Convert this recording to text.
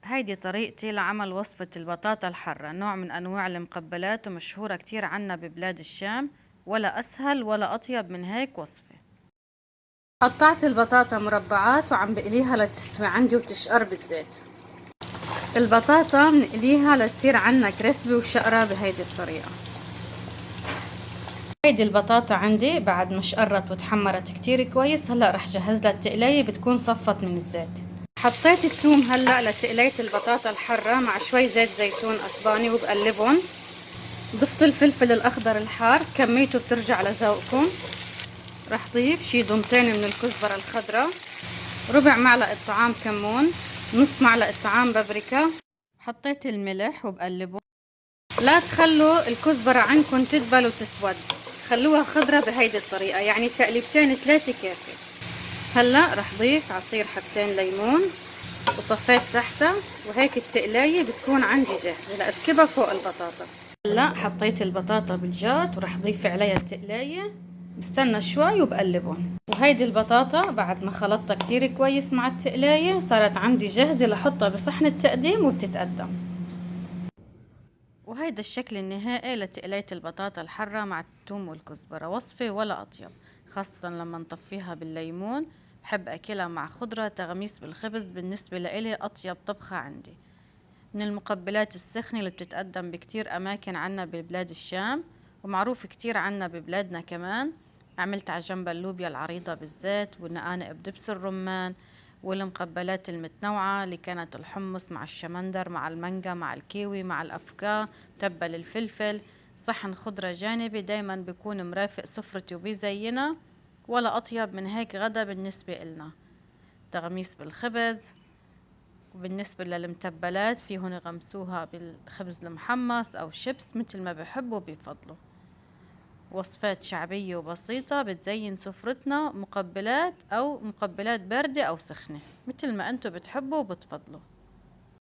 هيدي طريقتي لعمل وصفة البطاطا الحرة، نوع من أنواع المقبلات ومشهورة كتير عنا ببلاد الشام. ولا أسهل ولا أطيب من هيك وصفة. قطعت البطاطا مربعات وعم بقليها لتستوي عندي وتشقر بالزيت. البطاطا بنقليها لتصير عنا كريسبي وشقرة بهيدي الطريقة. هيدي البطاطا عندي بعد ما شقرت وتحمرت كتير كويس. هلأ رح جهز لها التقلية بتكون صفت من الزيت. حطيت الثوم هلأ لتقلية البطاطا الحرة مع شوي زيت زيتون أسباني وبقلبهم. ضفت الفلفل الأخضر الحار كميته بترجع لذوقكم. رح ضيف شي ضمتين من الكزبرة الخضراء، ربع معلقة طعام كمون، نص معلقة طعام بابريكا. حطيت الملح وبقلبه. لا تخلوا الكزبرة عندكم تدبل وتسود، خلوها خضرة بهيدي الطريقة، يعني تقليبتين 3 كافي. هلا رح ضيف عصير حبتين ليمون وطفيت تحتها، وهيك التقلاية بتكون عندي جاهزة لأسكبها فوق البطاطا. هلا حطيت البطاطا بالجات ورح ضيف عليها التقلاية. بستنى شوي وبقلبهم. وهيدي البطاطا بعد ما خلطتها كتير كويس مع التقلاية صارت عندي جاهزة لحطها بصحن التقديم وبتتقدم. وهيدا الشكل النهائي لتقلية البطاطا الحرة مع الثوم والكزبرة، وصفة ولا أطيب، خاصة لما نطفيها بالليمون. بحب أكلها مع خضرة تغميس بالخبز، بالنسبة لإلي أطيب طبخة عندي. من المقبلات السخنة اللي بتتقدم بكتير أماكن عنا ببلاد الشام، ومعروف كتير عنا ببلادنا كمان. عملت على جنب اللوبيا العريضة بالزيت والنقانق بدبس الرمان، والمقبلات المتنوعة اللي كانت الحمص مع الشمندر مع المانجا مع الكيوي مع الأفكار تبل الفلفل. صحن خضرة جانبي دايما بيكون مرافق سفرتي وبيزينها. ولا أطيب من هيك غدا بالنسبة إلنا، تغميس بالخبز. وبالنسبة للمتبلات فيهن يغمسوها بالخبز المحمص أو شيبس مثل ما بحبوا بيفضلوا. وصفات شعبية وبسيطة بتزين سفرتنا، مقبلات أو مقبلات باردة أو سخنة مثل ما أنتوا بتحبوا وبتفضلوا.